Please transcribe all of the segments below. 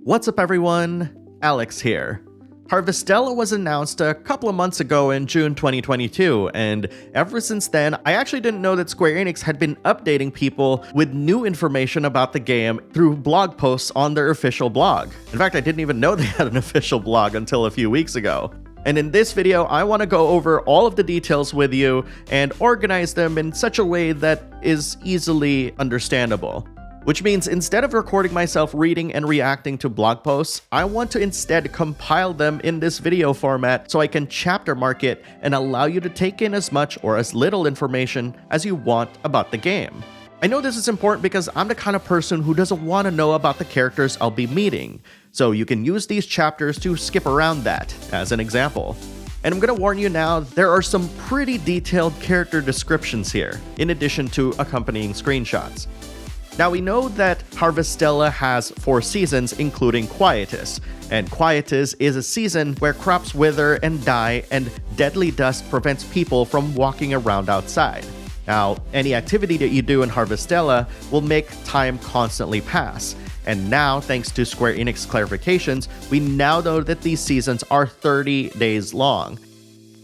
What's up everyone, Alex here. Harvestella was announced a couple of months ago in June 2022, and ever since then, I actually didn't know that Square Enix had been updating people with new information about the game through blog posts on their official blog. In fact, I didn't even know they had an official blog until a few weeks ago. And in this video, I want to go over all of the details with you and organize them in such a way that is easily understandable. Which means instead of recording myself reading and reacting to blog posts, I want to instead compile them in this video format so I can chapter mark it and allow you to take in as much or as little information as you want about the game. I know this is important because I'm the kind of person who doesn't want to know about the characters I'll be meeting, so you can use these chapters to skip around that, as an example. And I'm gonna warn you now, there are some pretty detailed character descriptions here, in addition to accompanying screenshots. Now we know that Harvestella has 4 seasons, including Quietus, and Quietus is a season where crops wither and die and deadly dust prevents people from walking around outside. Now, any activity that you do in Harvestella will make time constantly pass, and now, thanks to Square Enix clarifications, we now know that these seasons are 30 days long.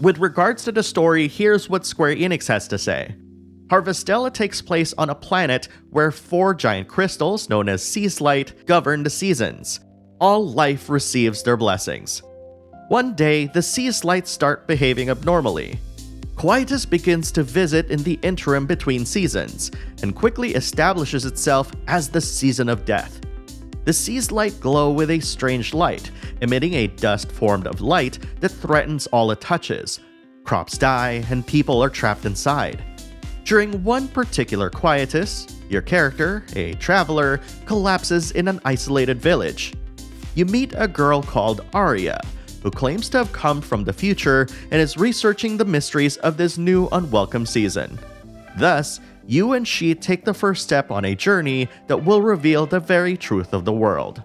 With regards to the story, here's what Square Enix has to say. Harvestella takes place on a planet where 4 giant crystals, known as Seaslight, govern the seasons. All life receives their blessings. One day, the Seaslights start behaving abnormally. Quietus begins to visit in the interim between seasons, and quickly establishes itself as the Season of Death. The Seaslight glow with a strange light, emitting a dust formed of light that threatens all it touches. Crops die, and people are trapped inside. During one particular Quietus, your character, a traveler, collapses in an isolated village. You meet a girl called Aria, who claims to have come from the future and is researching the mysteries of this new unwelcome season. Thus, you and she take the first step on a journey that will reveal the very truth of the world.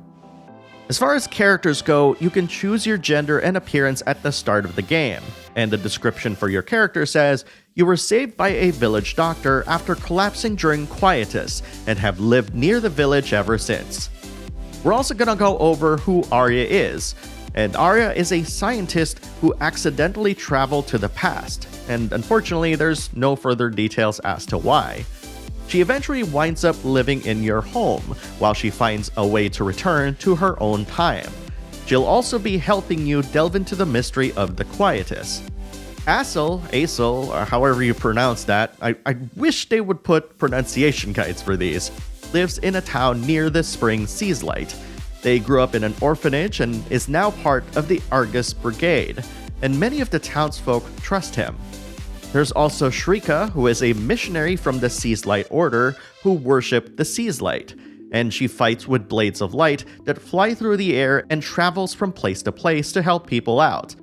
As far as characters go, you can choose your gender and appearance at the start of the game, and the description for your character says, you were saved by a village doctor after collapsing during Quietus and have lived near the village ever since. We're also gonna go over who Aria is, and Aria is a scientist who accidentally traveled to the past, and unfortunately there's no further details as to why. She eventually winds up living in your home, while she finds a way to return to her own time. She'll also be helping you delve into the mystery of the Quietus. Asel, or however you pronounce that, I wish they would put pronunciation guides for these, lives in a town near the spring Seaslight. They grew up in an orphanage and is now part of the Argus Brigade, and many of the townsfolk trust him. There's also Shrika, who is a missionary from the Seaslight Order who worship the Seaslight, and she fights with blades of light that fly through the air and travels from place to place to help people out.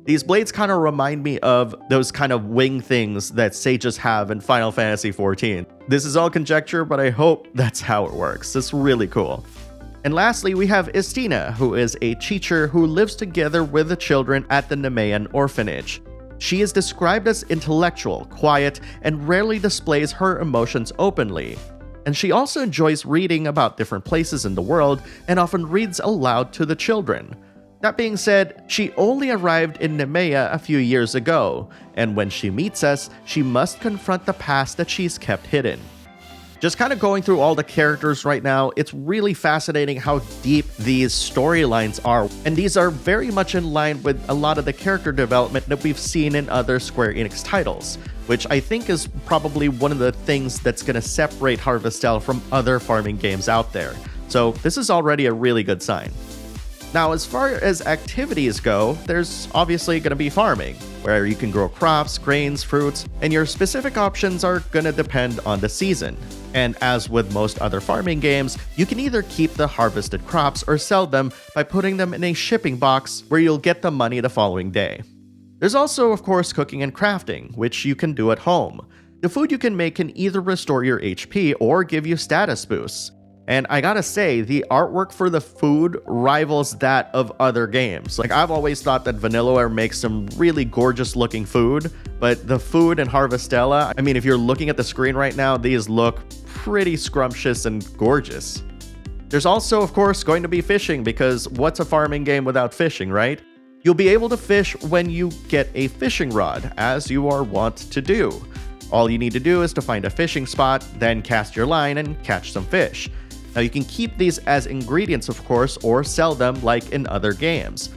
These blades kind of remind me of those kind of wing things that sages have in Final Fantasy XIV. This is all conjecture, but I hope that's how it works. It's really cool. And lastly, we have Istina, who is a teacher who lives together with the children at the Nemean orphanage. She is described as intellectual, quiet, and rarely displays her emotions openly. And she also enjoys reading about different places in the world and often reads aloud to the children. That being said, she only arrived in Nemea a few years ago, and when she meets us, she must confront the past that she's kept hidden. Just kind of going through all the characters right now, it's really fascinating how deep these storylines are, and these are very much in line with a lot of the character development that we've seen in other Square Enix titles, which I think is probably one of the things that's going to separate Harvestella from other farming games out there. So this is already a really good sign. Now, as far as activities go, there's obviously going to be farming, where you can grow crops, grains, fruits, and your specific options are going to depend on the season. And as with most other farming games, you can either keep the harvested crops or sell them by putting them in a shipping box where you'll get the money the following day. There's also, of course, cooking and crafting, which you can do at home. The food you can make can either restore your HP or give you status boosts. And I gotta say, the artwork for the food rivals that of other games. Like, I've always thought that Vanillaware makes some really gorgeous looking food, but the food in Harvestella, I mean, if you're looking at the screen right now, these look pretty scrumptious and gorgeous. There's also, of course, going to be fishing, because what's a farming game without fishing, right? You'll be able to fish when you get a fishing rod, as you are wont to do. All you need to do is to find a fishing spot, then cast your line and catch some fish. Now you can keep these as ingredients, of course, or sell them like in other games.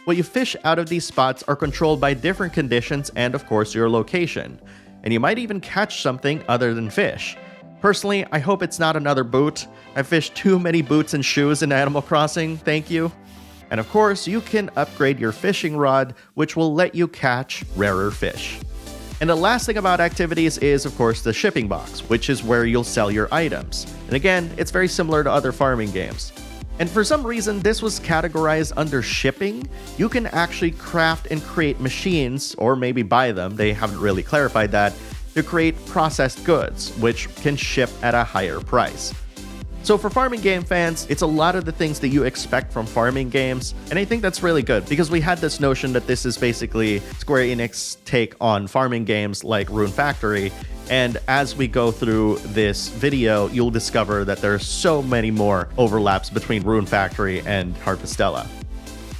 What you fish out of these spots are controlled by different conditions and, of course, your location. And you might even catch something other than fish. Personally, I hope it's not another boot. I've fished too many boots and shoes in Animal Crossing, thank you. And of course, you can upgrade your fishing rod, which will let you catch rarer fish. And the last thing about activities is, of course, the shipping box, which is where you'll sell your items. And again, it's very similar to other farming games. And for some reason, this was categorized under shipping. You can actually craft and create machines, or maybe buy them, they haven't really clarified that, to create processed goods, which can ship at a higher price. So for farming game fans, it's a lot of the things that you expect from farming games, and I think that's really good, because we had this notion that this is basically Square Enix's take on farming games like Rune Factory, and as we go through this video, you'll discover that there are so many more overlaps between Rune Factory and Harvestella.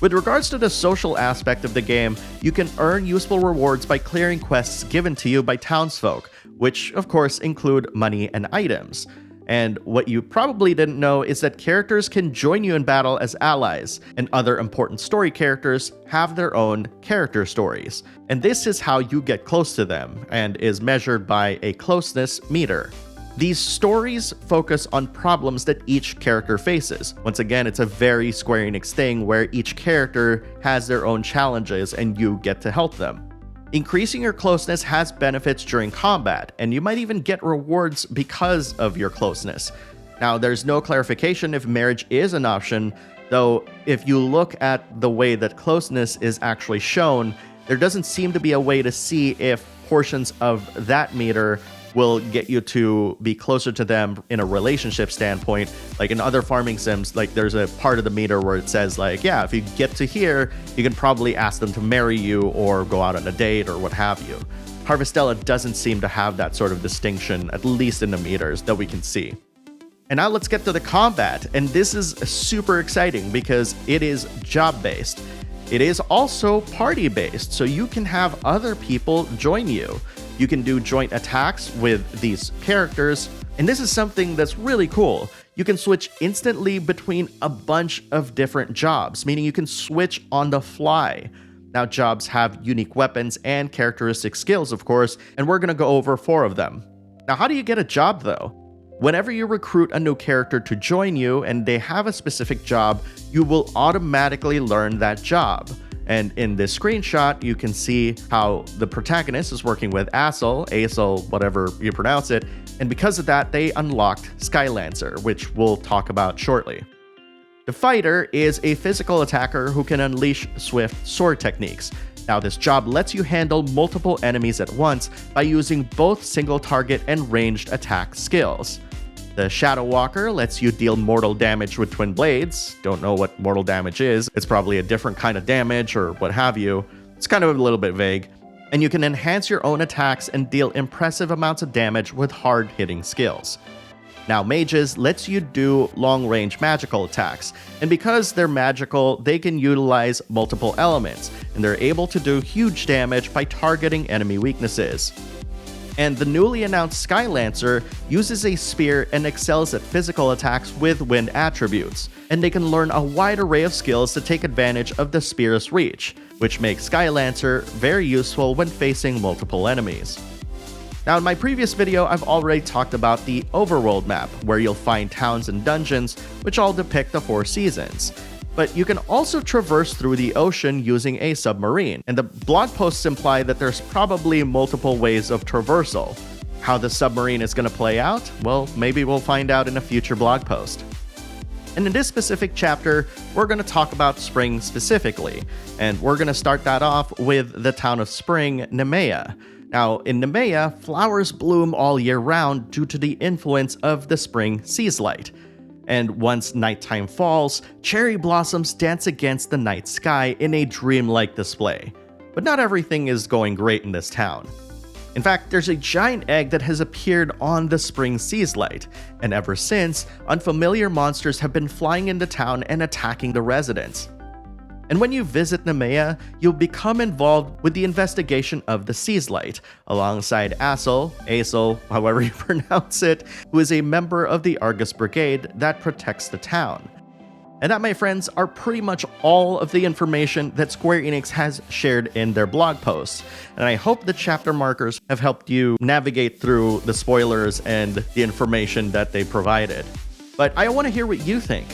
With regards to the social aspect of the game, you can earn useful rewards by clearing quests given to you by townsfolk, which of course include money and items. And what you probably didn't know is that characters can join you in battle as allies, and other important story characters have their own character stories. And this is how you get close to them, and is measured by a closeness meter. These stories focus on problems that each character faces. Once again, it's a very Square Enix thing where each character has their own challenges and you get to help them. Increasing your closeness has benefits during combat, and you might even get rewards because of your closeness. Now, there's no clarification if marriage is an option, though if you look at the way that closeness is actually shown, there doesn't seem to be a way to see if portions of that meter will get you to be closer to them in a relationship standpoint. Like in other farming sims, like there's a part of the meter where it says like, yeah, if you get to here, you can probably ask them to marry you or go out on a date or what have you. Harvestella doesn't seem to have that sort of distinction, at least in the meters that we can see. And now let's get to the combat, and this is super exciting because it is job-based. It is also party-based, so you can have other people join you. You can do joint attacks with these characters, and this is something that's really cool. You can switch instantly between a bunch of different jobs, meaning you can switch on the fly. Now, jobs have unique weapons and characteristic skills, of course, and we're going to go over 4 of them. Now, how do you get a job, though? Whenever you recruit a new character to join you and they have a specific job, you will automatically learn that job. And in this screenshot, you can see how the protagonist is working with Asel, whatever you pronounce it, and because of that, they unlocked Skylancer, which we'll talk about shortly. The fighter is a physical attacker who can unleash swift sword techniques. Now, this job lets you handle multiple enemies at once by using both single target and ranged attack skills. The Shadow Walker lets you deal mortal damage with twin blades. Don't know what mortal damage is. It's probably a different kind of damage or what have you. It's kind of a little bit vague. And you can enhance your own attacks and deal impressive amounts of damage with hard-hitting skills. Now, Mages lets you do long-range magical attacks, and because they're magical, they can utilize multiple elements, and they're able to do huge damage by targeting enemy weaknesses. And the newly announced Skylancer uses a spear and excels at physical attacks with wind attributes, and they can learn a wide array of skills to take advantage of the spear's reach, which makes Skylancer very useful when facing multiple enemies. Now, in my previous video, I've already talked about the Overworld map, where you'll find towns and dungeons, which all depict the 4 seasons. But you can also traverse through the ocean using a submarine, and the blog posts imply that there's probably multiple ways of traversal. How the submarine is going to play out? Well, maybe we'll find out in a future blog post. And in this specific chapter, we're going to talk about spring specifically, and we're going to start that off with the town of Spring, Nemea. Now, in Nemea, flowers bloom all year round due to the influence of the spring seas light. And once nighttime falls, cherry blossoms dance against the night sky in a dreamlike display. But not everything is going great in this town. In fact, there's a giant egg that has appeared on the spring seaslight, and ever since, unfamiliar monsters have been flying into town and attacking the residents. And when you visit Nemea, you'll become involved with the investigation of the seaslight, alongside Asel, however you pronounce it, who is a member of the Argus Brigade that protects the town. And that, my friends, are pretty much all of the information that Square Enix has shared in their blog posts. And I hope the chapter markers have helped you navigate through the spoilers and the information that they provided. But I want to hear what you think.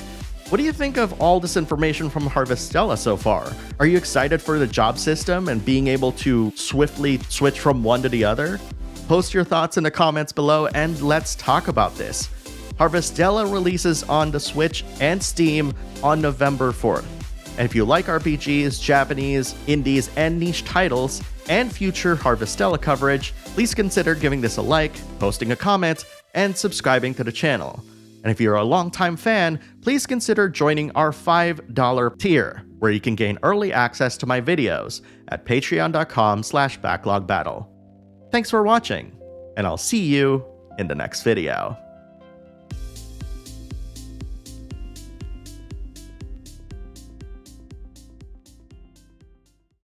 What do you think of all this information from Harvestella so far? Are you excited for the job system and being able to swiftly switch from one to the other? Post your thoughts in the comments below and let's talk about this. Harvestella releases on the Switch and Steam on November 4th. And if you like RPGs, Japanese, indies, and niche titles, and future Harvestella coverage, please consider giving this a like, posting a comment, and subscribing to the channel. And if you're a longtime fan, please consider joining our $5 tier, where you can gain early access to my videos at patreon.com/backlogbattle. Thanks for watching, and I'll see you in the next video.